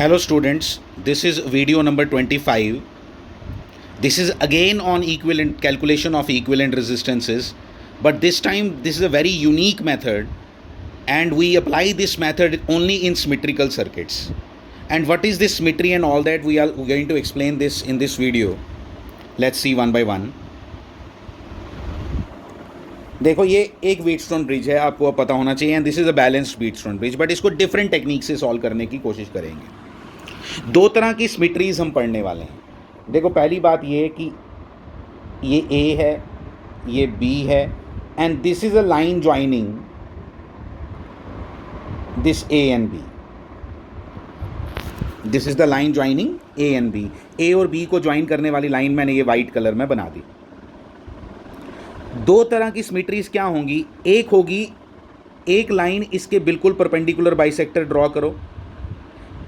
Hello students, this is video number 25. This is again on equivalent calculation of equivalent resistances, but this time this is a very unique method and we apply this method only in symmetrical circuits. And what is this symmetry and all that, we are going to explain this in this video. Let's see one by one. देखो ये एक Wheatstone bridge है, आपको अब पता होना चाहिए, and this is a balanced Wheatstone bridge, but इसको डिफरेंट टेक्निक से सॉल्व करने की कोशिश करेंगे। दो तरह की सिमेट्रीज हम पढ़ने वाले हैं। देखो पहली बात ये कि ये ए है, ये बी है, and this is a line joining this A and B. This is the line joining A and B. A और बी को ज्वाइन करने वाली लाइन मैंने ये वाइट कलर में बना दी। दो तरह की सिमेट्रीज क्या होंगी, एक होगी एक लाइन इसके बिल्कुल परपेंडिकुलर बाइसेक्टर ड्रॉ करो,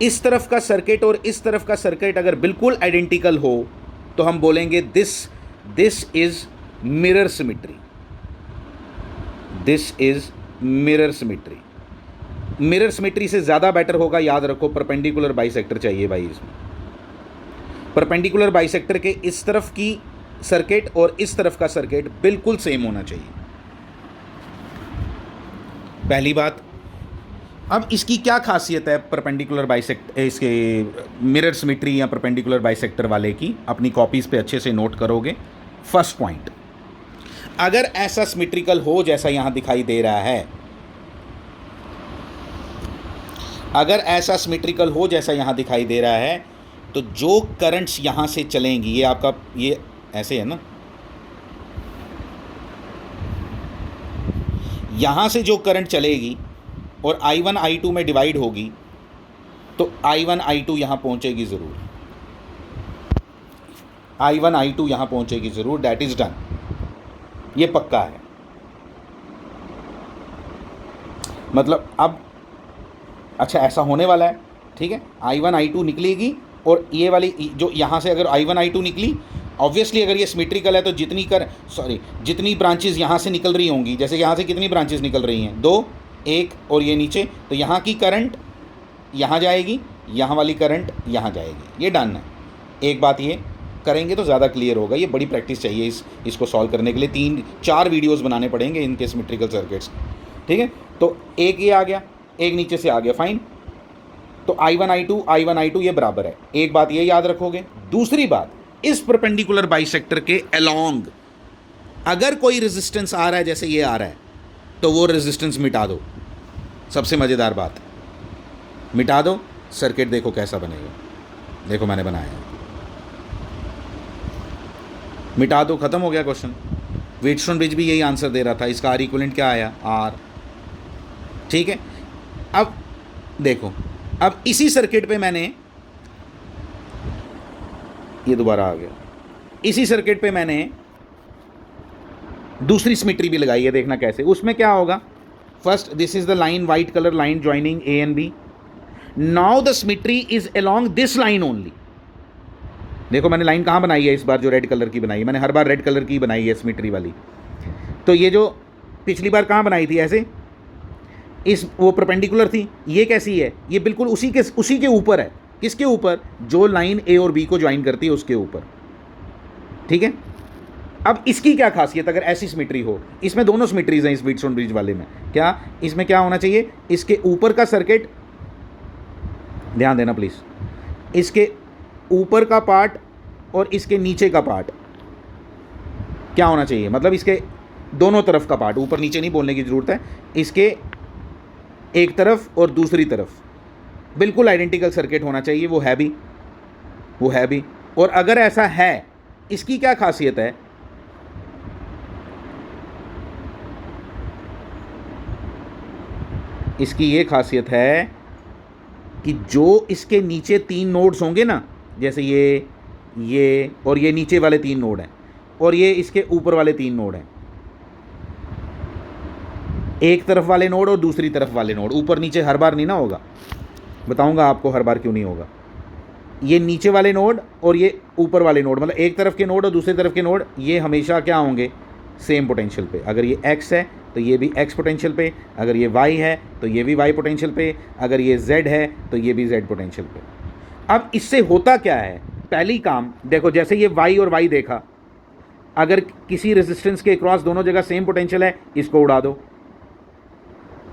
इस तरफ का सर्किट और इस तरफ का सर्किट अगर बिल्कुल आइडेंटिकल हो तो हम बोलेंगे this is mirror symmetry. This is mirror symmetry. Mirror symmetry से ज़्यादा बेटर होगा, याद रखो परपेंडिकुलर बाइसेक्टर चाहिए भाई। इसमें परपेंडिकुलर बाइसेक्टर के इस तरफ की सर्किट और इस तरफ का सर्किट बिल्कुल सेम होना चाहिए, पहली बात। अब इसकी क्या खासियत है परपेंडिकुलर बाइसेक्टर, इसके मिरर सिमेट्री या परपेंडिकुलर बाइसेक्टर वाले की, अपनी कॉपीज़ पे अच्छे से नोट करोगे। फर्स्ट पॉइंट, अगर ऐसा सिमेट्रिकल हो जैसा यहां दिखाई दे रहा है, अगर ऐसा सिमेट्रिकल हो जैसा यहां दिखाई दे रहा है, तो जो करंट्स यहां से चलेंगी, ये आपका ये ऐसे है ना, यहां से जो करंट चलेगी और I1 I2 में डिवाइड होगी, तो I1 I2 यहां पहुंचेगी ज़रूर। I1 I2 यहां पहुंचेगी ज़रूर, दैट इज़ डन, ये पक्का है। मतलब अब अच्छा ऐसा होने वाला है, ठीक है। I1 I2 निकलेगी और ये वाली जो यहाँ से अगर I1 I2 निकली, ऑब्वियसली अगर ये सिमेट्रिकल है तो जितनी ब्रांचेस यहाँ से निकल रही होंगी, जैसे यहाँ से कितनी ब्रांचेस निकल रही हैं, दो, एक और ये नीचे, तो यहाँ की करंट यहाँ जाएगी, यहाँ वाली करंट यहाँ जाएगी, ये डन है। एक बात ये करेंगे तो ज़्यादा क्लियर होगा, ये बड़ी प्रैक्टिस चाहिए इसको सॉल्व करने के लिए, 3-4 वीडियोस बनाने पड़ेंगे इनके सिमेट्रिकल सर्किट्स, ठीक है। तो एक ये आ गया, एक नीचे से आ गया, फाइन। तो I1 I2 ये बराबर है, एक बात ये याद रखोगे। दूसरी बात, इस परपेंडिकुलर बाइसेक्टर के अलोंग अगर कोई रेजिस्टेंस आ रहा है, जैसे ये आ रहा है, तो वो रेजिस्टेंस मिटा दो। सबसे मज़ेदार बात, मिटा दो, सर्किट देखो कैसा बनेगा। देखो मैंने बनाया, मिटा दो, ख़त्म हो गया क्वेश्चन। व्हीटस्टोन ब्रिज भी यही आंसर दे रहा था, इसका आर इक्विवेलेंट क्या आया, आर, ठीक है। अब देखो, अब इसी सर्किट पे मैंने, ये दोबारा आ गया, इसी सर्किट पे मैंने दूसरी सिमेट्री भी लगाई है, देखना कैसे। उसमें क्या होगा, first this is the line, white colour line joining A and B. Now the symmetry is along this line only. देखो मैंने लाइन कहाँ बनाई है इस बार, जो रेड कलर की बनाई है, मैंने हर बार रेड कलर की बनाई है सिमेट्री वाली। तो ये जो पिछली बार कहाँ बनाई थी ऐसे, इस वो परपेंडिकुलर थी, ये कैसी है, ये बिल्कुल उसी के ऊपर है। किसके ऊपर, जो लाइन ए और बी को ज्वाइन करती है उसके ऊपर, ठीक है। अब इसकी क्या खासियत, अगर ऐसी सिमेट्री हो, इसमें दोनों सिमेट्रीज हैं इस व्हीटस्टोन ब्रिज वाले में, क्या इसमें क्या होना चाहिए, इसके ऊपर का सर्किट, ध्यान देना प्लीज़, इसके ऊपर का पार्ट और इसके नीचे का पार्ट क्या होना चाहिए, मतलब इसके दोनों तरफ का पार्ट, ऊपर नीचे नहीं बोलने की ज़रूरत है, इसके एक तरफ और दूसरी तरफ बिल्कुल आइडेंटिकल सर्किट होना चाहिए। वो है भी। और अगर ऐसा है, इसकी क्या खासियत है, इसकी ये खासियत है कि जो इसके नीचे 3 नोड्स होंगे ना, जैसे ये और ये नीचे वाले 3 नोड हैं, और ये इसके ऊपर वाले 3 नोड हैं, एक तरफ वाले नोड और दूसरी तरफ वाले नोड, ऊपर नीचे हर बार नहीं ना होगा, बताऊंगा आपको हर बार क्यों नहीं होगा। ये नीचे वाले नोड और ये ऊपर वाले नोड, मतलब एक तरफ के नोड और दूसरी तरफ के नोड, ये हमेशा क्या होंगे, सेम पोटेंशियल पे। अगर ये x है तो ये भी x पोटेंशियल पे, अगर ये y है तो ये भी y पोटेंशियल पे, अगर ये z है तो ये भी z पोटेंशियल पे। अब इससे होता क्या है, पहली काम देखो, जैसे ये वाई और वाई देखा, अगर किसी रेजिस्टेंस के क्रॉस दोनों जगह सेम पोटेंशियल है, इसको उड़ा दो।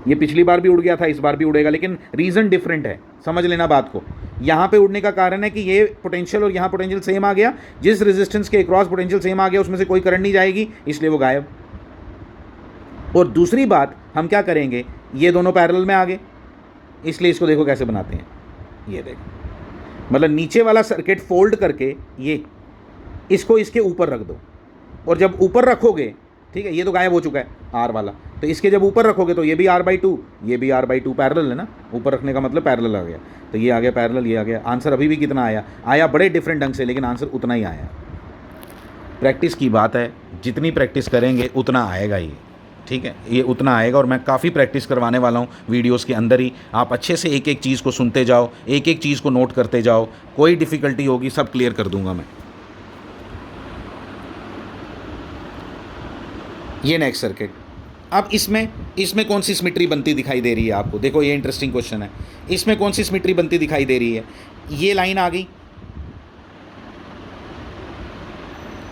ये पिछली बार भी उड़ गया था, इस बार भी उड़ेगा, लेकिन रीज़न डिफरेंट है, समझ लेना बात को। यहाँ पे उड़ने का कारण है कि ये पोटेंशियल और यहाँ पोटेंशियल सेम आ गया, जिस रेजिस्टेंस के क्रॉस पोटेंशियल सेम आ गया उसमें से कोई करंट नहीं जाएगी, इसलिए वो गायब। और दूसरी बात, हम क्या करेंगे, ये दोनों पैरेलल में आ गए, इसलिए इसको देखो कैसे बनाते हैं, ये देखो, मतलब नीचे वाला सर्किट फोल्ड करके ये इसको इसके ऊपर रख दो, और जब ऊपर रखोगे, ठीक है, ये तो गायब हो चुका है आर वाला, तो इसके जब ऊपर रखोगे तो ये भी R/2, ये भी R/2, पैरेलल है ना, ऊपर रखने का मतलब पैरेलल आ गया, तो ये आ गया पैरेलल, ये आ गया। आंसर अभी भी कितना आया बड़े डिफरेंट ढंग से, लेकिन आंसर उतना ही आया। प्रैक्टिस की बात है, जितनी प्रैक्टिस करेंगे उतना आएगा ये, ठीक है, ये उतना आएगा। और मैं काफ़ी प्रैक्टिस करवाने वाला हूँ वीडियोस के अंदर ही, आप अच्छे से एक एक चीज़ को सुनते जाओ, एक एक चीज़ को नोट करते जाओ, कोई डिफ़िकल्टी होगी सब क्लियर कर दूंगा मैं। ये नेक्स्ट सर्किट, अब इसमें कौन सी सिमेट्री बनती दिखाई दे रही है आपको, देखो ये इंटरेस्टिंग क्वेश्चन है, इसमें कौन सी सिमेट्री बनती दिखाई दे रही है, ये लाइन आ गई,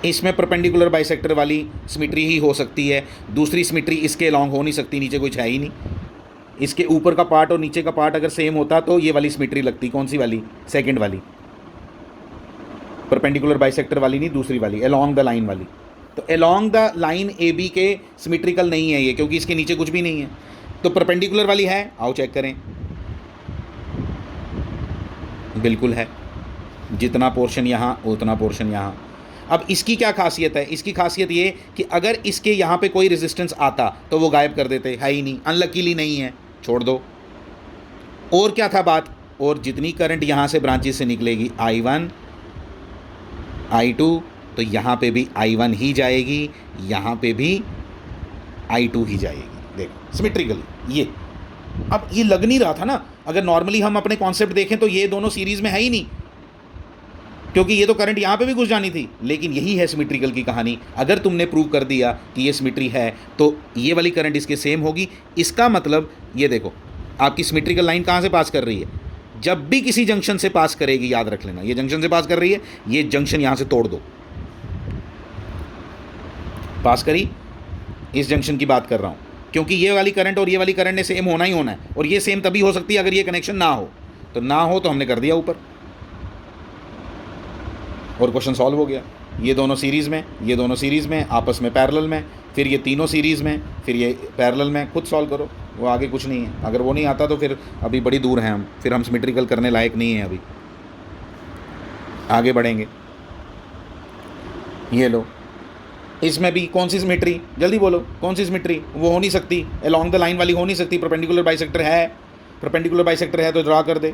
इसमें परपेंडिकुलर बाइसेक्टर वाली सिमेट्री ही हो सकती है, दूसरी सिमेट्री इसके अलॉन्ग हो नहीं सकती, नीचे कुछ है ही नहीं, इसके ऊपर का पार्ट और नीचे का पार्ट अगर सेम होता तो ये वाली सिमेट्री लगती, कौन सी वाली, सेकंड वाली, परपेंडिकुलर बाइसेक्टर वाली नहीं, दूसरी वाली अलॉन्ग द लाइन वाली। तो along the line A B के सिमेट्रिकल नहीं है ये, क्योंकि इसके नीचे कुछ भी नहीं है, तो परपेंडिकुलर वाली है, आओ चेक करें, बिल्कुल है, जितना पोर्शन यहाँ उतना पोर्शन यहाँ। अब इसकी क्या खासियत है, इसकी खासियत ये कि अगर इसके यहाँ पे कोई रेजिस्टेंस आता तो वो गायब कर देते, है ही नहीं, अनलकीली नहीं है, छोड़ दो। और क्या था बात, और जितनी करंट यहाँ से ब्रांचेस से निकलेगी I1 I2, तो यहाँ पे भी I1 ही जाएगी, यहाँ पे भी I2 ही जाएगी, देखो सिमेट्रिकली ये। अब ये लग नहीं रहा था ना, अगर नॉर्मली हम अपने कॉन्सेप्ट देखें तो ये दोनों सीरीज़ में है ही नहीं, क्योंकि ये तो करंट यहाँ पे भी घुस जानी थी, लेकिन यही है सिमेट्रिकल की कहानी। अगर तुमने प्रूव कर दिया कि ये सिमेट्री है तो ये वाली करंट इसके सेम होगी, इसका मतलब ये देखो आपकी सिमेट्रिकल लाइन कहाँ से पास कर रही है, जब भी किसी जंक्शन से पास करेगी, याद रख लेना, ये जंक्शन से पास कर रही है, ये जंक्शन यहाँ से तोड़ दो, पास करी, इस जंक्शन की बात कर रहा हूँ, क्योंकि ये वाली करंट और ये वाली करंट ने सेम होना ही होना है, और ये सेम तभी हो सकती है अगर ये कनेक्शन ना हो, तो ना हो तो हमने कर दिया ऊपर, और क्वेश्चन सॉल्व हो गया। ये दोनों सीरीज़ में, ये दोनों सीरीज़ में, आपस में पैरेलल में, फिर ये तीनों सीरीज़ में, फिर ये पैरेलल में, खुद सॉल्व करो, वो आगे कुछ नहीं है। अगर वो नहीं आता तो फिर अभी बड़ी दूर हैं हम, फिर हम सिमेट्रिकल करने लायक नहीं हैं, अभी आगे बढ़ेंगे। ये लो, इसमें भी कौन सी सिमेट्री, जल्दी बोलो कौन सी सिमेट्री, वो हो नहीं सकती, अलॉन्ग द लाइन वाली हो नहीं सकती, परपेंडिकुलर बाइसेक्टर है, परपेंडिकुलर बाइसेक्टर है तो ड्रा कर दे,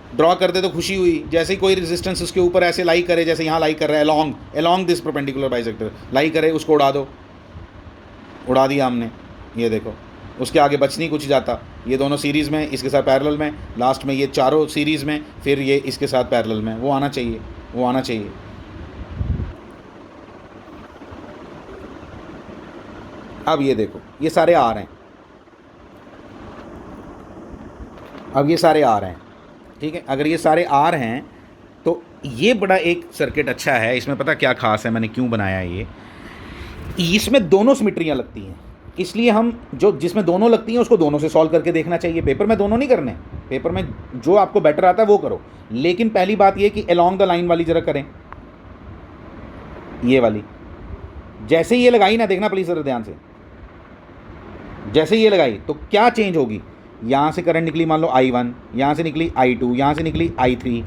ड्रॉ कर दे तो खुशी हुई, जैसे ही कोई रेजिस्टेंस उसके ऊपर ऐसे लाई करे, जैसे यहाँ लाई कर रहा है अलॉन्ग दिस परपेंडिकुलर बाइसेक्टर लाई करे, उसको उड़ा दो, उड़ा दिया हमने, ये देखो उसके आगे बच नहीं कुछ जाता, ये दोनों सीरीज़ में, इसके साथ पैरेलल में, लास्ट में ये चारों सीरीज़ में, फिर ये इसके साथ पैरेलल में, वो आना चाहिए, वो आना चाहिए। अब ये देखो ये सारे आ रहे हैं, अब ये सारे आ रहे हैं, ठीक है, अगर ये सारे आर हैं तो ये बड़ा एक सर्किट अच्छा है, इसमें पता क्या खास है, मैंने क्यों बनाया ये, इसमें दोनों सिमेट्रियाँ लगती हैं, इसलिए हम जो जिसमें दोनों लगती हैं उसको दोनों से सॉल्व करके देखना चाहिए। पेपर में दोनों नहीं करने, पेपर में जो आपको बेटर आता है वो करो, लेकिन पहली बात ये कि अलॉन्ग द लाइन वाली ज़रा करें, ये वाली जैसे ये लगाई ना, देखना प्लीज़ ज़रा ध्यान से, जैसे ये लगाई तो क्या चेंज होगी, यहाँ से करंट निकली मान लो I1, यहाँ से निकली I2, यहाँ से निकली I3,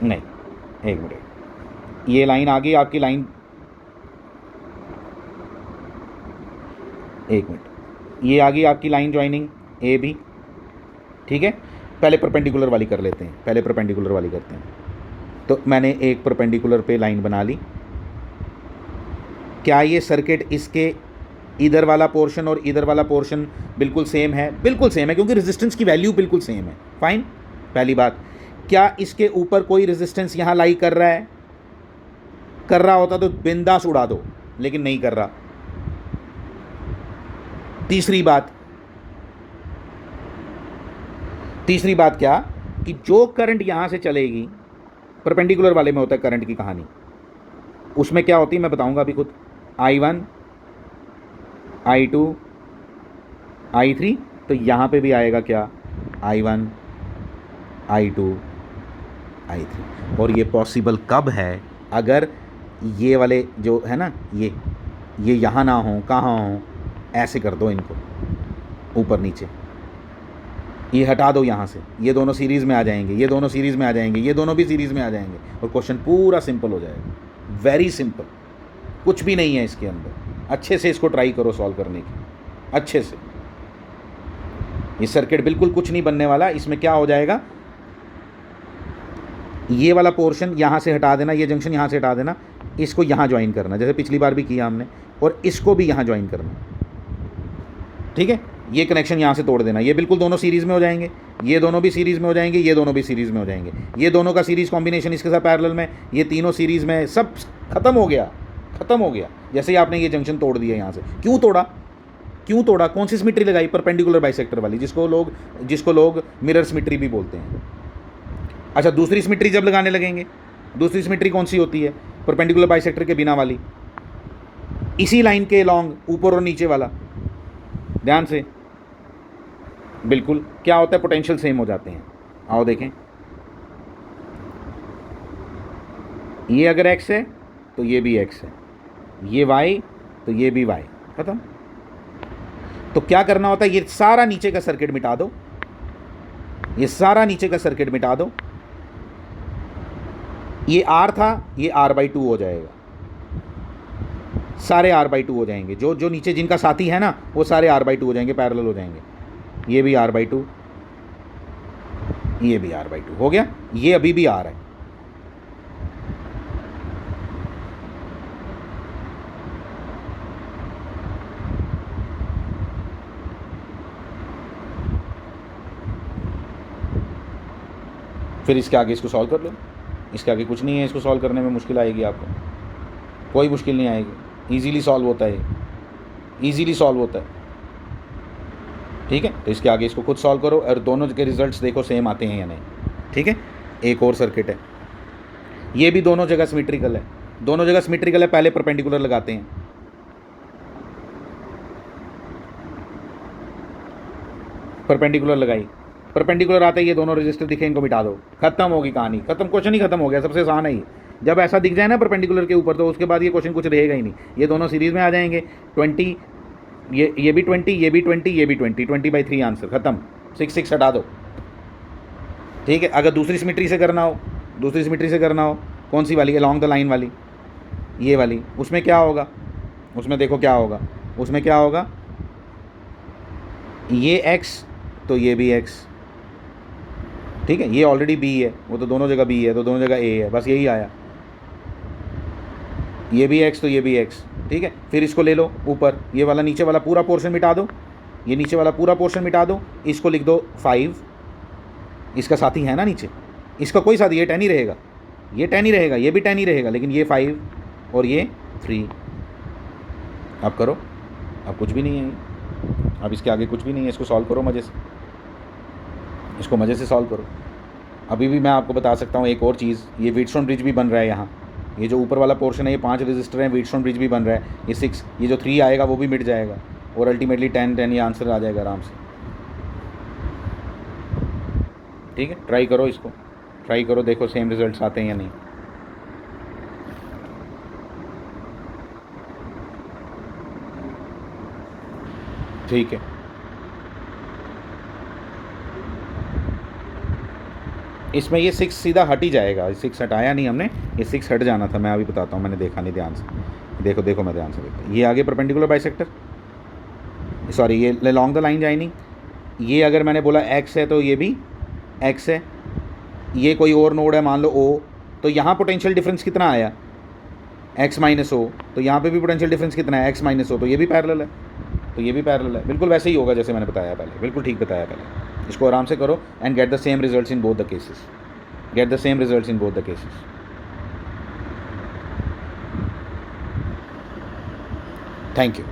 नहीं एक मिनट, ये लाइन आ गई आपकी लाइन, एक मिनट, ये आ गई आपकी लाइन ज्वाइनिंग ए बी, ठीक है, पहले परपेंडिकुलर वाली कर लेते हैं, पहले परपेंडिकुलर वाली करते हैं। तो मैंने एक परपेंडिकुलर पे लाइन बना ली, क्या ये सर्किट इसके इधर वाला पोर्शन और इधर वाला पोर्शन बिल्कुल सेम है, बिल्कुल सेम है, क्योंकि रेजिस्टेंस की वैल्यू बिल्कुल सेम है, फाइन। पहली बात, क्या इसके ऊपर कोई रेजिस्टेंस यहाँ लाई कर रहा है, कर रहा होता तो बिंदास उड़ा दो, लेकिन नहीं कर रहा। तीसरी बात, तीसरी बात क्या, कि जो करंट यहाँ से चलेगी, परपेंडिकुलर वाले में होता है करंट की कहानी, उसमें क्या होती है मैं बताऊंगा अभी खुद। I1 I2 I3, तो यहाँ पे भी आएगा क्या, I1 I2 I3। और ये पॉसिबल कब है, अगर ये वाले जो है ना, ये यहाँ ना हो, कहाँ हो, ऐसे कर दो इनको ऊपर नीचे, ये हटा दो यहाँ से, ये दोनों सीरीज़ में आ जाएंगे, ये दोनों सीरीज़ में आ जाएंगे, ये दोनों भी सीरीज़ में आ जाएंगे, और क्वेश्चन पूरा सिंपल हो जाएगा, वेरी सिंपल, कुछ भी नहीं है इसके अंदर। अच्छे से इसको ट्राई करो सॉल्व करने की, अच्छे से। ये सर्किट बिल्कुल कुछ नहीं बनने वाला। इसमें क्या हो जाएगा, ये वाला पोर्शन यहाँ से हटा देना, ये जंक्शन यहाँ से हटा देना, इसको यहाँ ज्वाइन करना, जैसे पिछली बार भी किया हमने, और इसको भी यहाँ ज्वाइन करना, ठीक है। ये कनेक्शन यहाँ से तोड़ देना, ये बिल्कुल दोनों सीरीज़ में हो जाएंगे, ये दोनों भी सीरीज़ में हो जाएंगे, ये दोनों भी सीरीज़ में हो जाएंगे, ये दोनों का सीरीज़ कॉम्बिनेशन इसके साथ पैरेलल में, ये तीनों सीरीज़ में, सब खत्म हो गया, खत्म हो गया। जैसे ही आपने ये जंक्शन तोड़ दिया यहाँ से, क्यों तोड़ा, क्यों तोड़ा, कौन सी सिमेट्री लगाई, परपेंडिकुलर बाइसेक्टर वाली, जिसको लोग मिरर सिमेट्री भी बोलते हैं। अच्छा, दूसरी सिमेट्री जब लगाने लगेंगे, दूसरी सिमेट्री कौन सी होती है, परपेंडिकुलर बाइसेक्टर के बिना वाली, इसी लाइन के लॉन्ग, ऊपर और नीचे वाला, ध्यान से, बिल्कुल क्या होता है, पोटेंशियल सेम हो जाते हैं। आओ देखें, ये अगर x है तो ये भी x है, ये y तो ये भी y, खत्म। तो क्या करना होता है, ये सारा नीचे का सर्किट मिटा दो, ये सारा नीचे का सर्किट मिटा दो, ये R था, ये R/2 हो जाएगा, सारे R/2 हो जाएंगे, जो नीचे जिनका साथी है ना, वो सारे R/2 हो जाएंगे, पैरेलल हो जाएंगे। ये भी R/2, ये भी R/2 हो गया, ये अभी भी R है। फिर इसके आगे इसको सॉल्व कर लो, इसके आगे कुछ नहीं है, इसको सॉल्व करने में मुश्किल आएगी आपको, कोई मुश्किल नहीं आएगी, इजीली सॉल्व होता है, इजीली सॉल्व होता है, ठीक है। तो इसके आगे इसको खुद सॉल्व करो, और दोनों के रिजल्ट्स देखो सेम आते हैं या नहीं, ठीक है। एक और सर्किट है, ये भी दोनों जगह सिमेट्रिकल है, दोनों जगह सिमेट्रिकल है। पहले परपेंडिकुलर लगाते हैं, परपेंडिकुलर लगाई, परपेंडिकुलर आते ही ये दोनों रजिस्टर दिखे, इनको मिटा दो, खत्म होगी कहानी, खत्म, क्वेश्चन ही खत्म हो गया। सबसे आसान है ये, जब ऐसा दिख जाए ना परपेंडिकुलर के ऊपर, तो उसके बाद ये क्वेश्चन कुछ रहेगा ही नहीं, ये दोनों सीरीज़ में आ जाएंगे। 20, ये भी 20, ये भी 20, ये भी 20, 20/3 आंसर, खत्म। 6 हटा दो, ठीक है। अगर दूसरी सिमेट्री से करना हो, दूसरी सिमेट्री से करना हो, कौन सी वाली, अलॉन्ग द लाइन वाली, ये वाली, उसमें क्या होगा, उसमें देखो क्या होगा, उसमें क्या होगा, ये x तो ये भी x, ठीक है। ये ऑलरेडी b है, वो तो दोनों जगह b है, तो दोनों जगह a है, बस यही आया, ये भी x तो ये भी x, ठीक है। फिर इसको ले लो ऊपर, ये वाला नीचे वाला पूरा पोर्शन मिटा दो, ये नीचे वाला पूरा पोर्शन मिटा दो, इसको लिख दो 5, इसका साथी है ना नीचे, इसका कोई साथी, ये 10 ही रहेगा, ये 10 ही रहेगा, ये भी 10 ही रहेगा, लेकिन ये 5 और ये 3। अब करो, अब कुछ भी नहीं है, अब इसके आगे कुछ भी नहीं है, इसको सॉल्व करो मज़े से, इसको मज़े से सॉल्व करो। अभी भी मैं आपको बता सकता हूँ एक और चीज़, ये व्हीटस्टोन ब्रिज भी बन रहा है यहाँ, ये जो ऊपर वाला पोर्शन है, ये 5 रजिस्टर हैं, व्हीटस्टोन ब्रिज भी बन रहा है, ये 6, ये जो 3 आएगा वो भी मिट जाएगा, और अल्टीमेटली 10 ये आंसर आ जाएगा आराम से, ठीक है। ट्राई करो इसको, ट्राई करो, देखो सेम रिजल्ट्स आते हैं या नहीं। ठीक है, इसमें ये 6 सीधा हट ही जाएगा, 6 हटाया नहीं हमने, ये 6 हट जाना था, मैं अभी बताता हूँ, मैंने देखा नहीं ध्यान से, देखो देखो मैं ध्यान से देखता, ये आगे परपेंडिकुलर बाइसेक्टर, सॉरी ये लॉन्ग द लाइन जाइनिंग, ये अगर मैंने बोला x है तो ये भी x है, ये कोई और नोड है मान लो O, तो यहाँ पोटेंशियल डिफरेंस कितना आया, x - O, तो यहाँ पे भी पोटेंशियल डिफरेंस कितना है, x - O, तो ये भी पैरेलल है, तो ये भी पैरेलल है, बिल्कुल वैसे ही होगा जैसे मैंने बताया पहले, बिल्कुल ठीक बताया पहले। इसको आराम से करो and get the same results in both the cases, get the same results in both the cases. Thank you.